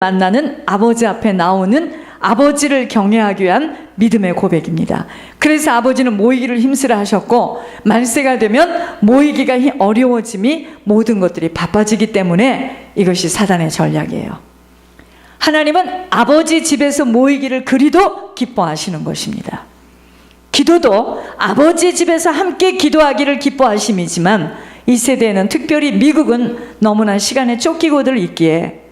만나는 아버지 앞에 나오는 아버지를 경외하기 위한 믿음의 고백입니다. 그래서 아버지는 모이기를 힘쓰라 하셨고, 말세가 되면 모이기가 어려워짐이 모든 것들이 바빠지기 때문에 이것이 사단의 전략이에요. 하나님은 아버지 집에서 모이기를 그리도 기뻐하시는 것입니다. 기도도 아버지 집에서 함께 기도하기를 기뻐하심이지만, 이 세대에는 특별히 미국은 너무나 시간에 쫓기고들 있기에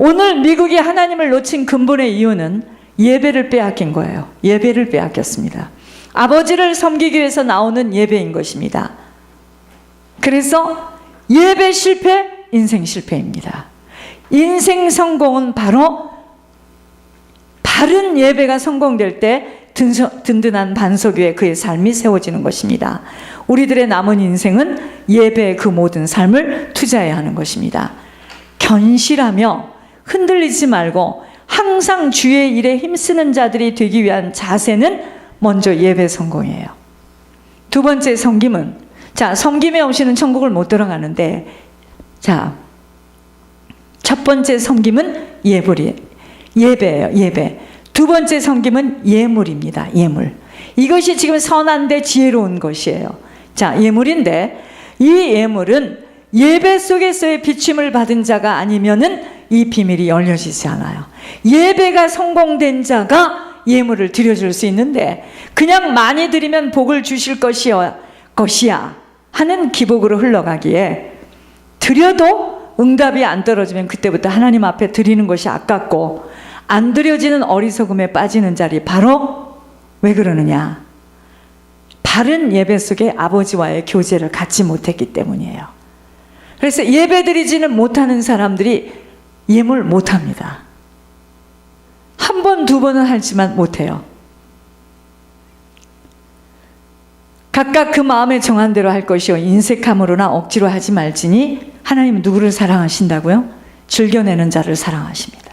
오늘 미국이 하나님을 놓친 근본의 이유는 예배를 빼앗긴 거예요. 예배를 빼앗겼습니다. 아버지를 섬기기 위해서 나오는 예배인 것입니다. 그래서 예배 실패, 인생 실패입니다. 인생 성공은 바로 바른 예배가 성공될 때 든든한 반석 위에 그의 삶이 세워지는 것입니다. 우리들의 남은 인생은 예배의 그 모든 삶을 투자해야 하는 것입니다. 견실하며 흔들리지 말고 항상 주의 일에 힘쓰는 자들이 되기 위한 자세는 먼저 예배 성공이에요. 두 번째 섬김은, 섬김이 없이는 천국을 못 들어가는데, 첫 번째 섬김은 예배예요. 예배. 두 번째 섬김은 예물입니다. 예물. 이것이 지금 선한데 지혜로운 것이에요. 예물인데, 이 예물은 예배 속에서의 비춤을 받은 자가 아니면은 이 비밀이 열려지지 않아요. 예배가 성공된 자가 예물을 드려줄 수 있는데, 그냥 많이 드리면 복을 주실 것이야 하는 기복으로 흘러가기에, 드려도 응답이 안 떨어지면 그때부터 하나님 앞에 드리는 것이 아깝고, 안 드려지는 어리석음에 빠지는 자리, 바로 왜 그러느냐? 바른 예배 속에 아버지와의 교제를 갖지 못했기 때문이에요. 그래서 예배 드리지는 못하는 사람들이 예물 못합니다. 한 번, 두 번은 하지만 못해요. 각각 그 마음에 정한 대로 할 것이요 인색함으로나 억지로 하지 말지니 하나님은 누구를 사랑하신다고요? 즐겨내는 자를 사랑하십니다.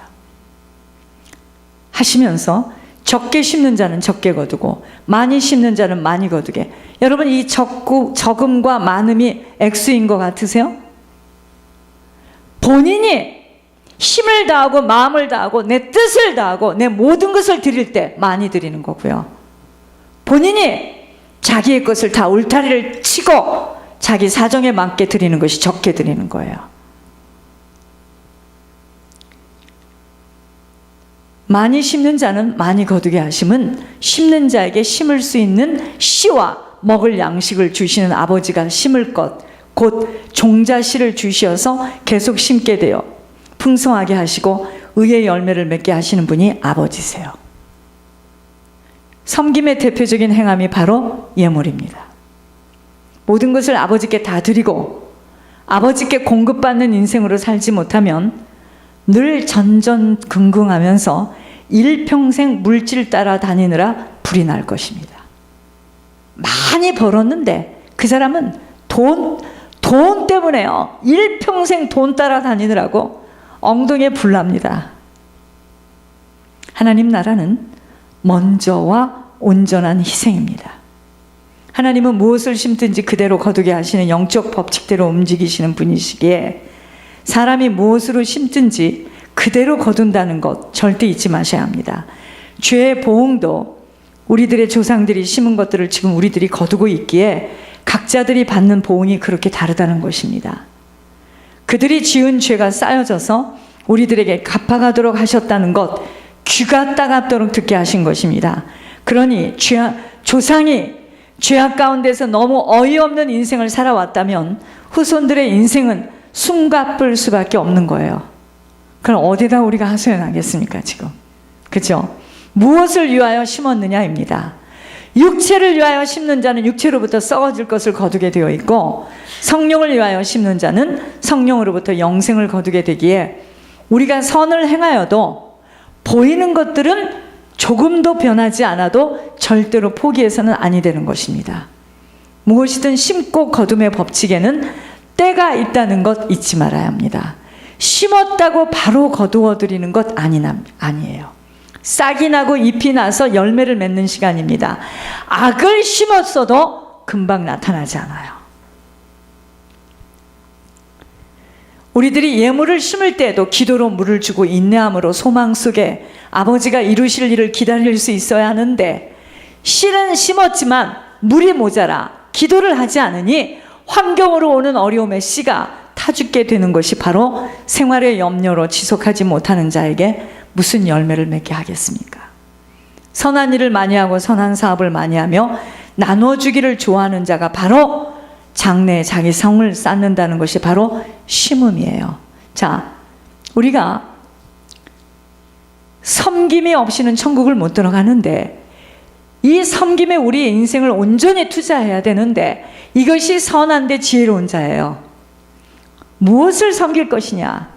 하시면서 적게 심는 자는 적게 거두고 많이 심는 자는 많이 거두게. 여러분, 이 적음과 많음이 액수인 것 같으세요? 본인이 힘을 다하고 마음을 다하고 내 뜻을 다하고 내 모든 것을 드릴 때 많이 드리는 거고요. 본인이 자기의 것을 다 울타리를 치고 자기 사정에 맞게 드리는 것이 적게 드리는 거예요. 많이 심는 자는 많이 거두게 하심은 심는 자에게 심을 수 있는 씨와 먹을 양식을 주시는 아버지가 심을 것, 곧 종자씨를 주시어서 계속 심게 되어 풍성하게 하시고 의의 열매를 맺게 하시는 분이 아버지세요. 섬김의 대표적인 행함이 바로 예물입니다. 모든 것을 아버지께 다 드리고 아버지께 공급받는 인생으로 살지 못하면 늘 전전긍긍하면서 일평생 물질 따라 다니느라 불이 날 것입니다. 많이 벌었는데 그 사람은 돈 때문에요. 일평생 돈 따라 다니느라고 엉덩이에 불납니다. 하나님 나라는 먼저와 온전한 희생입니다. 하나님은 무엇을 심든지 그대로 거두게 하시는 영적 법칙대로 움직이시는 분이시기에 사람이 무엇으로 심든지 그대로 거둔다는 것 절대 잊지 마셔야 합니다. 죄의 보응도 우리들의 조상들이 심은 것들을 지금 우리들이 거두고 있기에 각자들이 받는 보응이 그렇게 다르다는 것입니다. 그들이 지은 죄가 쌓여져서 우리들에게 갚아가도록 하셨다는 것, 귀가 따갑도록 듣게 하신 것입니다. 그러니 조상이 죄악 가운데서 너무 어이없는 인생을 살아왔다면 후손들의 인생은 숨가쁠 수밖에 없는 거예요. 그럼 어디다 우리가 하소연하겠습니까 지금? 그죠? 무엇을 위하여 심었느냐입니다. 육체를 위하여 심는 자는 육체로부터 썩어질 것을 거두게 되어 있고, 성령을 위하여 심는 자는 성령으로부터 영생을 거두게 되기에, 우리가 선을 행하여도 보이는 것들은 조금도 변하지 않아도 절대로 포기해서는 아니 되는 것입니다. 무엇이든 심고 거둠의 법칙에는 때가 있다는 것 잊지 말아야 합니다. 심었다고 바로 거두어 드리는 것 아니에요. 싹이 나고 잎이 나서 열매를 맺는 시간입니다. 악을 심었어도 금방 나타나지 않아요. 우리들이 예물을 심을 때에도 기도로 물을 주고 인내함으로 소망 속에 아버지가 이루실 일을 기다릴 수 있어야 하는데, 씨는 심었지만 물이 모자라 기도를 하지 않으니 환경으로 오는 어려움에 씨가 타 죽게 되는 것이 바로 생활의 염려로 지속하지 못하는 자에게 무슨 열매를 맺게 하겠습니까? 선한 일을 많이 하고 선한 사업을 많이 하며 나눠주기를 좋아하는 자가 바로 장래에 자기 성을 쌓는다는 것이 바로 심음이에요. 자, 우리가 섬김이 없이는 천국을 못 들어가는데, 이 섬김에 우리의 인생을 온전히 투자해야 되는데, 이것이 선한데 지혜로운 자예요. 무엇을 섬길 것이냐?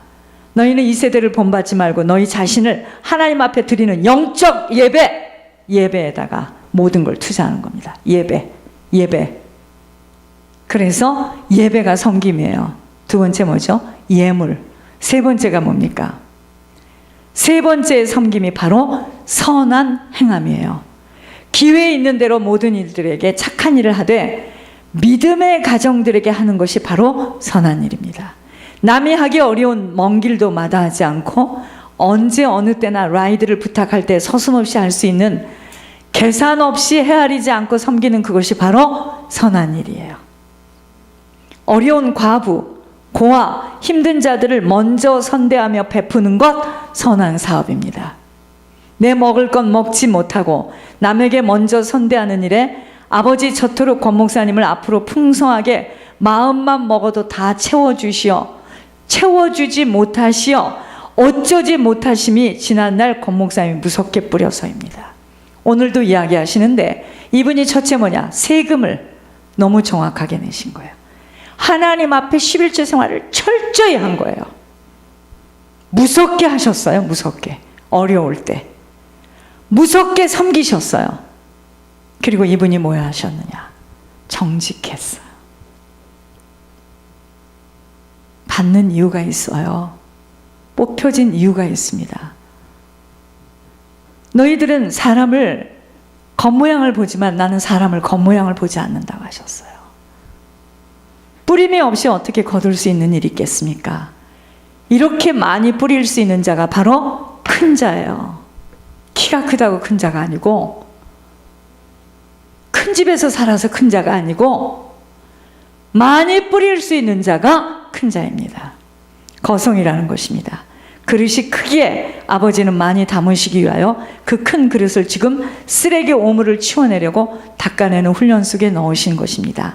너희는 이 세대를 본받지 말고 너희 자신을 하나님 앞에 드리는 영적 예배에다가 모든 걸 투자하는 겁니다. 예배. 그래서 예배가 섬김이에요. 두 번째 뭐죠? 예물. 세 번째가 뭡니까? 세 번째의 섬김이 바로 선한 행함이에요. 기회 있는 대로 모든 일들에게 착한 일을 하되 믿음의 가정들에게 하는 것이 바로 선한 일입니다. 남이 하기 어려운 먼 길도 마다하지 않고 언제 어느 때나 라이드를 부탁할 때 서슴없이 할 수 있는, 계산 없이 헤아리지 않고 섬기는 그것이 바로 선한 일이에요. 어려운 과부, 고아, 힘든 자들을 먼저 선대하며 베푸는 것, 선한 사업입니다. 내 먹을 건 먹지 못하고 남에게 먼저 선대하는 일에 아버지 저토록 권 목사님을 앞으로 풍성하게 마음만 먹어도 다 채워주지 못하시어 어쩌지 못하심이 지난날 권 목사님이 무섭게 뿌려서입니다. 오늘도 이야기하시는데, 이분이 첫째 뭐냐? 세금을 너무 정확하게 내신 거예요. 하나님 앞에 11조 생활을 철저히 한 거예요. 무섭게 하셨어요. 무섭게. 어려울 때 무섭게 섬기셨어요. 그리고 이분이 뭐야 하셨느냐? 정직했어요. 받는 이유가 있어요. 뽑혀진 이유가 있습니다. 너희들은 사람을 겉모양을 보지만 나는 사람을 겉모양을 보지 않는다고 하셨어요. 뿌림이 없이 어떻게 거둘 수 있는 일이 있겠습니까? 이렇게 많이 뿌릴 수 있는 자가 바로 큰 자예요. 키가 크다고 큰 자가 아니고, 큰 집에서 살아서 큰 자가 아니고, 많이 뿌릴 수 있는 자가 큰 자입니다. 거성이라는 것입니다. 그릇이 크기에 아버지는 많이 담으시기 위하여 그 큰 그릇을 지금 쓰레기 오물을 치워내려고 닦아내는 훈련 속에 넣으신 것입니다.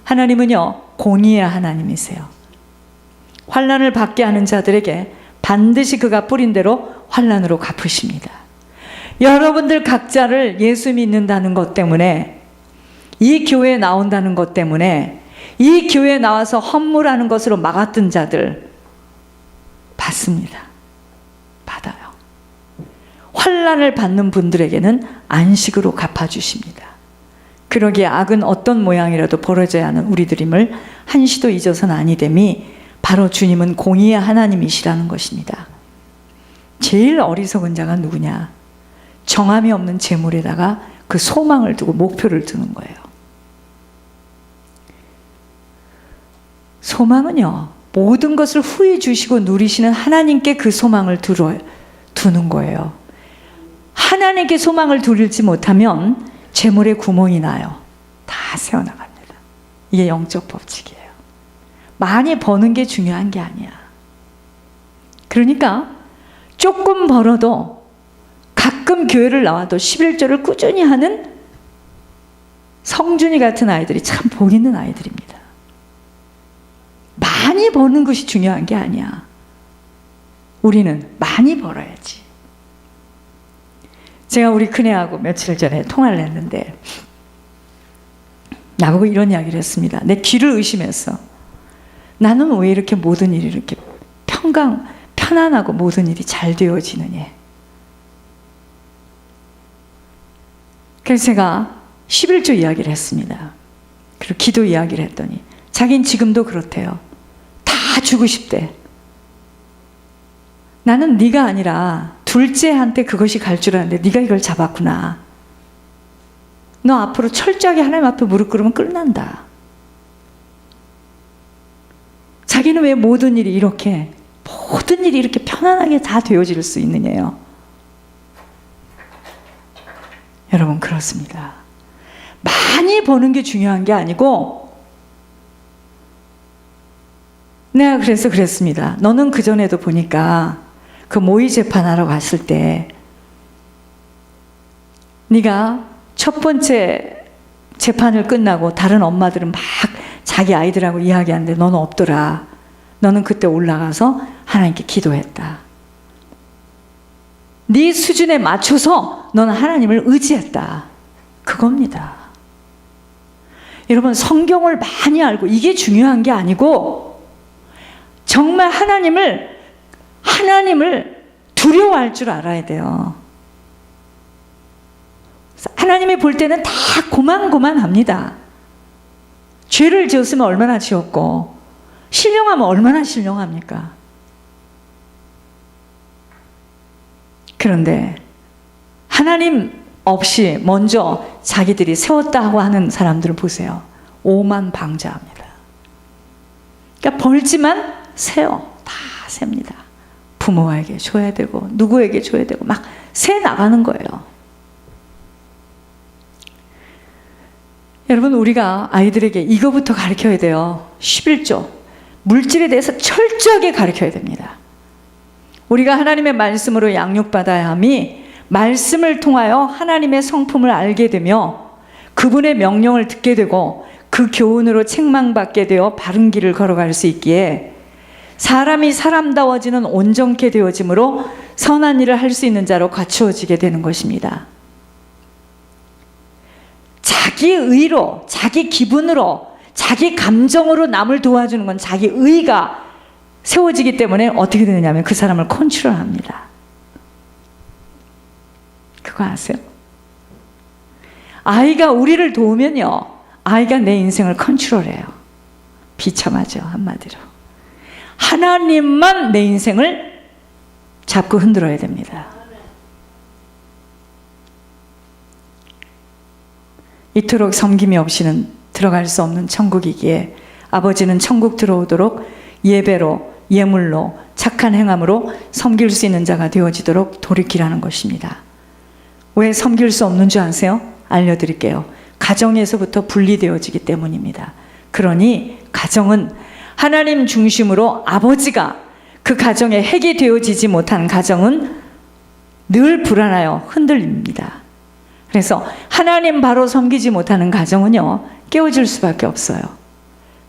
하나님은요, 공의의 하나님이세요. 환난을 받게 하는 자들에게 반드시 그가 뿌린 대로 환난으로 갚으십니다. 여러분들 각자를 예수 믿는다는 것 때문에, 이 교회에 나온다는 것 때문에, 이 교회에 나와서 헌물하는 것으로 막았던 자들 받습니다. 받아요. 환난을 받는 분들에게는 안식으로 갚아주십니다. 그러기에 악은 어떤 모양이라도 벌어져야 하는 우리들임을 한시도 잊어서는 아니 됨이 바로 주님은 공의의 하나님이시라는 것입니다. 제일 어리석은 자가 누구냐? 정함이 없는 재물에다가 그 소망을 두고 목표를 두는 거예요. 소망은요, 모든 것을 후히 주시고 누리시는 하나님께 그 소망을 두는 거예요. 하나님께 소망을 두지 못하면 재물에 구멍이 나요. 다 새어나갑니다. 이게 영적 법칙이에요. 많이 버는 게 중요한 게 아니야. 그러니까 조금 벌어도 가끔 교회를 나와도 11조를 꾸준히 하는 성준이 같은 아이들이 참 복 있는 아이들입니다. 많이 버는 것이 중요한 게 아니야. 우리는 많이 벌어야지. 제가 우리 큰애하고 며칠 전에 통화를 했는데 나보고 이런 이야기를 했습니다. 내 귀를 의심했어. 나는 왜 이렇게 모든 일이 이렇게 편안하고 모든 일이 잘 되어지느냐. 그래서 제가 11조 이야기를 했습니다. 그리고 기도 이야기를 했더니 자기는 지금도 그렇대요. 다 주고 싶대. 나는 네가 아니라 둘째한테 그것이 갈 줄 알았는데 네가 이걸 잡았구나. 너 앞으로 철저하게 하나님 앞에 무릎 꿇으면 끝난다. 자기는 왜 모든 일이 이렇게 편안하게 다 되어질 수 있느냐요. 여러분, 그렇습니다. 많이 버는 게 중요한 게 아니고, 내가 그래서 그랬습니다. 너는 그전에도 보니까 그 모의 재판하러 갔을 때 네가 첫 번째 재판을 끝나고 다른 엄마들은 막 자기 아이들하고 이야기하는데 너는 없더라. 너는 그때 올라가서 하나님께 기도했다. 네 수준에 맞춰서 너는 하나님을 의지했다. 그겁니다. 여러분, 성경을 많이 알고 이게 중요한 게 아니고 정말 하나님을 두려워할 줄 알아야 돼요. 하나님이 볼 때는 다 고만고만합니다. 죄를 지었으면 얼마나 지었고 신령하면 얼마나 신령합니까? 그런데 하나님 없이 먼저 자기들이 세웠다고 하는 사람들을 보세요. 오만방자합니다. 그러니까 벌지만 세요. 다 셉니다. 부모에게 줘야 되고 누구에게 줘야 되고 막 세 나가는 거예요. 여러분, 우리가 아이들에게 이거부터 가르쳐야 돼요. 11조. 물질에 대해서 철저하게 가르쳐야 됩니다. 우리가 하나님의 말씀으로 양육받아야 함이 말씀을 통하여 하나님의 성품을 알게 되며 그분의 명령을 듣게 되고 그 교훈으로 책망받게 되어 바른 길을 걸어갈 수 있기에 사람이 사람다워지는 온전케 되어짐으로 선한 일을 할 수 있는 자로 갖추어지게 되는 것입니다. 자기 의로, 자기 기분으로, 자기 감정으로 남을 도와주는 건 자기 의가 세워지기 때문에 어떻게 되느냐면 그 사람을 컨트롤합니다. 그거 아세요? 아이가 우리를 도우면요, 아이가 내 인생을 컨트롤해요. 비참하죠, 한마디로. 하나님만 내 인생을 잡고 흔들어야 됩니다. 이토록 섬김이 없이는 들어갈 수 없는 천국이기에 아버지는 천국 들어오도록 예배로, 예물로, 착한 행함으로 섬길 수 있는 자가 되어지도록 돌이키라는 것입니다. 왜 섬길 수 없는 줄 아세요? 알려드릴게요. 가정에서부터 분리되어지기 때문입니다. 그러니 가정은 하나님 중심으로 아버지가 그 가정에 핵이 되어지지 못한 가정은 늘 불안하여 흔들립니다. 그래서 하나님 바로 섬기지 못하는 가정은요, 깨어질 수밖에 없어요.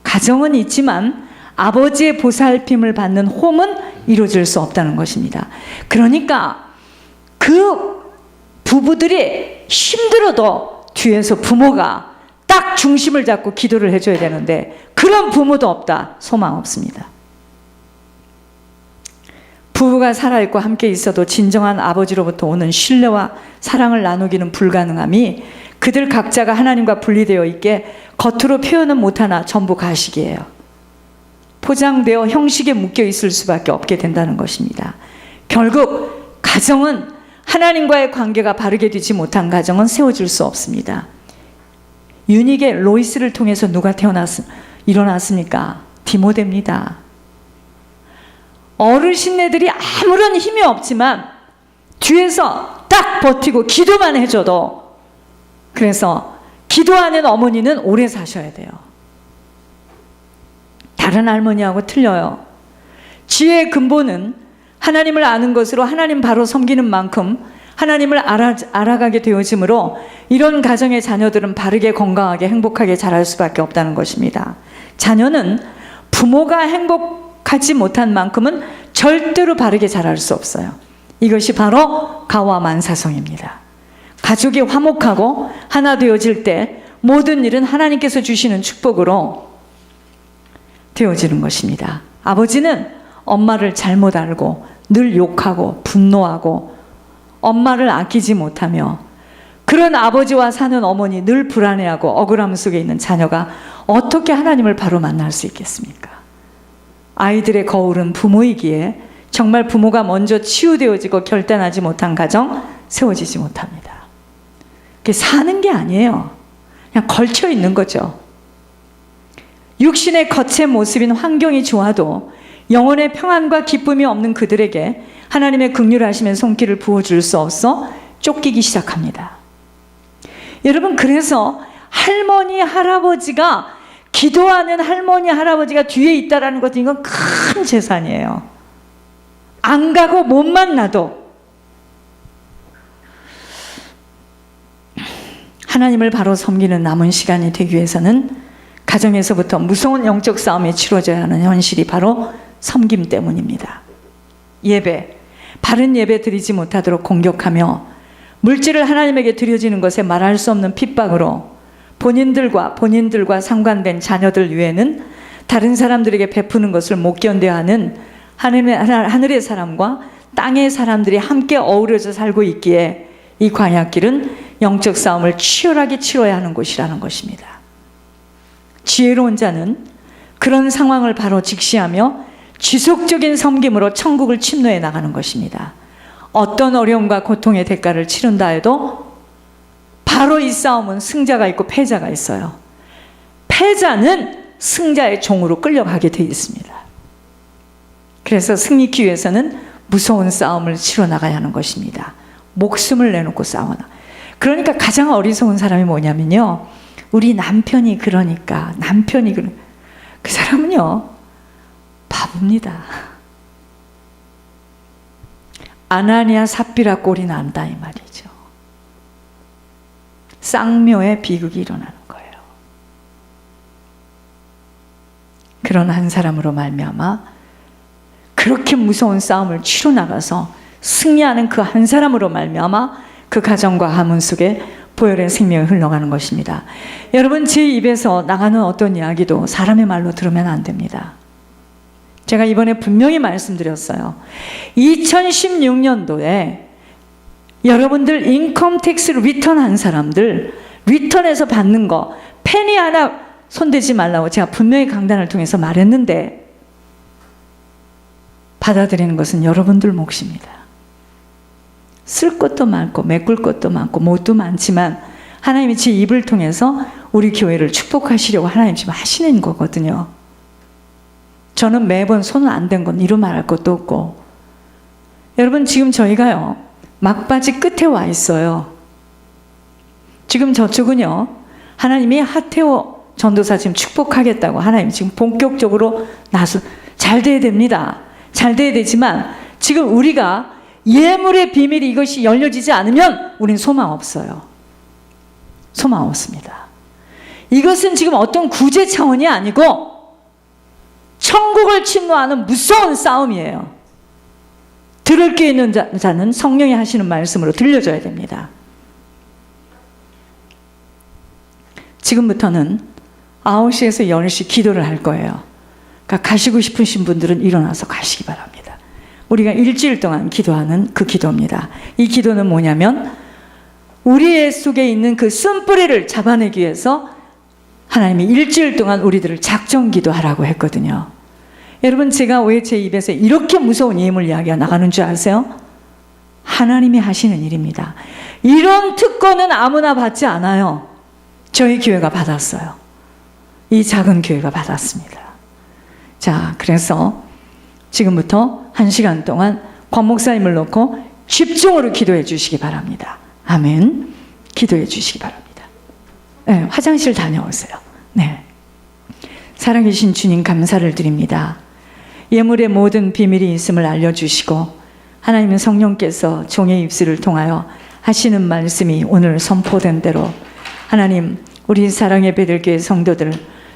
가정은 있지만 아버지의 보살핌을 받는 홈은 이루어질 수 없다는 것입니다. 그러니까 그 부부들이 힘들어도 뒤에서 부모가 딱 중심을 잡고 기도를 해줘야 되는데 그런 부모도 없다. 소망 없습니다. 부부가 살아있고 함께 있어도 진정한 아버지로부터 오는 신뢰와 사랑을 나누기는 불가능함이 그들 각자가 하나님과 분리되어 있게 겉으로 표현은 못하나 전부 가식이에요. 포장되어 형식에 묶여 있을 수밖에 없게 된다는 것입니다. 결국 가정은 하나님과의 관계가 바르게 되지 못한 가정은 세워질 수 없습니다. 유닉의 로이스를 통해서 누가 일어났습니까? 디모데입니다. 어르신네들이 아무런 힘이 없지만 뒤에서 딱 버티고 기도만 해줘도, 그래서 기도하는 어머니는 오래 사셔야 돼요. 다른 할머니하고 틀려요. 지혜의 근본은 하나님을 아는 것으로 하나님 바로 섬기는 만큼 하나님을 알아가게 되어지므로 이런 가정의 자녀들은 바르게 건강하게 행복하게 자랄 수밖에 없다는 것입니다. 자녀는 부모가 행복하지 못한 만큼은 절대로 바르게 자랄 수 없어요. 이것이 바로 가와 만사성입니다. 가족이 화목하고 하나 되어질 때 모든 일은 하나님께서 주시는 축복으로 되어지는 것입니다. 아버지는 엄마를 잘못 알고 늘 욕하고 분노하고 엄마를 아끼지 못하며 그런 아버지와 사는 어머니 늘 불안해하고 억울함 속에 있는 자녀가 어떻게 하나님을 바로 만날 수 있겠습니까? 아이들의 거울은 부모이기에 정말 부모가 먼저 치유되어지고 결단하지 못한 가정 세워지지 못합니다. 그게 사는 게 아니에요. 그냥 걸쳐 있는 거죠. 육신의 겉의 모습인 환경이 좋아도 영혼의 평안과 기쁨이 없는 그들에게 하나님의 긍휼하심의 손길을 부어줄 수 없어 쫓기기 시작합니다. 여러분, 그래서 할머니 할아버지가, 기도하는 할머니 할아버지가 뒤에 있다는 것은 이건 큰 재산이에요. 안 가고 못 만나도 하나님을 바로 섬기는 남은 시간이 되기 위해서는 가정에서부터 무서운 영적 싸움이 치러져야 하는 현실이 바로 섬김 때문입니다. 예배, 바른 예배 드리지 못하도록 공격하며 물질을 하나님에게 드려지는 것에 말할 수 없는 핍박으로 본인들과 상관된 자녀들 외에는 다른 사람들에게 베푸는 것을 못 견뎌야 하는 하늘의 사람과 땅의 사람들이 함께 어우러져 살고 있기에 이 광야길은 영적 싸움을 치열하게 치러야 하는 곳이라는 것입니다. 지혜로운 자는 그런 상황을 바로 직시하며 지속적인 섬김으로 천국을 침노해 나가는 것입니다. 어떤 어려움과 고통의 대가를 치른다 해도 바로 이 싸움은 승자가 있고 패자가 있어요. 패자는 승자의 종으로 끌려가게 되어 있습니다. 그래서 승리하기 위해서는 무서운 싸움을 치러 나가야 하는 것입니다. 목숨을 내놓고 싸워나. 그러니까 가장 어리석은 사람이 뭐냐면요, 우리 남편이 그러니까, 그 사람은요 바보입니다. 아나니아 삽비라 꼴이 난다 이 말이죠. 쌍묘의 비극이 일어나는 거예요. 그런 한 사람으로 말미암아 그렇게 무서운 싸움을 치러 나가서 승리하는 그 한 사람으로 말미암아 그 가정과 가문 속에 보혈의 생명이 흘러가는 것입니다. 여러분, 제 입에서 나가는 어떤 이야기도 사람의 말로 들으면 안 됩니다. 제가 이번에 분명히 말씀드렸어요. 2016년도에 여러분들 인컴 텍스 리턴한 사람들, 리턴에서 받는 거 페니 하나 손대지 말라고 제가 분명히 강단을 통해서 말했는데, 받아들이는 것은 여러분들 몫입니다. 쓸 것도 많고 메꿀 것도 많고 뭣도 많지만 하나님이 제 입을 통해서 우리 교회를 축복하시려고 하나님 지금 하시는 거거든요. 저는 매번 손 안 댄 건 이루 말할 것도 없고, 여러분 지금 저희가요 막바지 끝에 와 있어요. 지금 저쪽은요 하나님이 하태호 전도사 지금 축복하겠다고 하나님 지금 본격적으로 잘 돼야 됩니다. 잘 돼야 되지만 지금 우리가 예물의 비밀이 이것이 열려지지 않으면 우린 소망 없어요. 소망 없습니다. 이것은 지금 어떤 구제 차원이 아니고 천국을 침노하는 무서운 싸움이에요. 들을 게 있는 자는 성령이 하시는 말씀으로 들려줘야 됩니다. 지금부터는 9시에서 10시 기도를 할 거예요. 그러니까 가시고 싶으신 분들은 일어나서 가시기 바랍니다. 우리가 일주일 동안 기도하는 그 기도입니다. 이 기도는 뭐냐면 우리의 속에 있는 그 쓴뿌리를 잡아내기 위해서 하나님이 일주일 동안 우리들을 작정 기도하라고 했거든요. 여러분, 제가 왜 제 입에서 이렇게 무서운 예물 이야기가 나가는 줄 아세요? 하나님이 하시는 일입니다. 이런 특권은 아무나 받지 않아요. 저희 교회가 받았어요. 이 작은 교회가 받았습니다. 자, 그래서 지금부터 1시간 동안 권 목사님을 놓고 집중으로 기도해 주시기 바랍니다. 아멘. 기도해 주시기 바랍니다. 네, 화장실 다녀오세요. 네. 살아계신 주님 감사를 드립니다. 예물의 모든 비밀이 있음을 알려주시고 하나님은 성령께서 종의 입술을 통하여 하시는 말씀이 오늘 선포된 대로 하나님 우리 사랑의 베들교회 성도들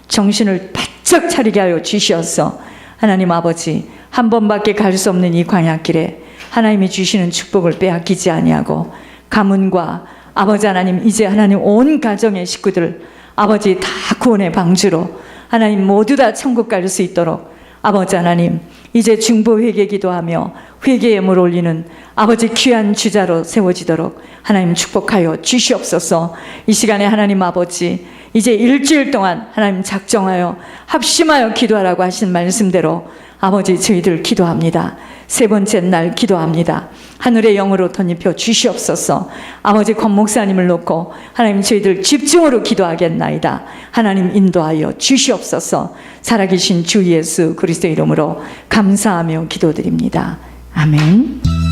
정신을 바짝 차리게 하여 주시옵소서. 하나님 아버지, 한 번밖에 갈 수 없는 이 광야길에 하나님이 주시는 축복을 빼앗기지 아니하고 가문과 아버지 하나님, 이제 하나님 온 가정의 식구들 아버지 다 구원의 방주로 하나님 모두 다 천국 갈 수 있도록 아버지 하나님 이제 중보 회개 기도하며 회개 예물 올리는 아버지 귀한 주자로 세워지도록 하나님 축복하여 주시옵소서. 이 시간에 하나님 아버지 이제 일주일 동안 하나님 작정하여 합심하여 기도하라고 하신 말씀대로 아버지, 저희들 기도합니다. 세 번째 날 기도합니다. 하늘의 영으로 덧입혀 주시옵소서. 아버지, 권 목사님을 놓고 하나님, 저희들 집중으로 기도하겠나이다. 하나님 인도하여 주시옵소서. 살아계신 주 예수 그리스도 이름으로 감사하며 기도드립니다. 아멘.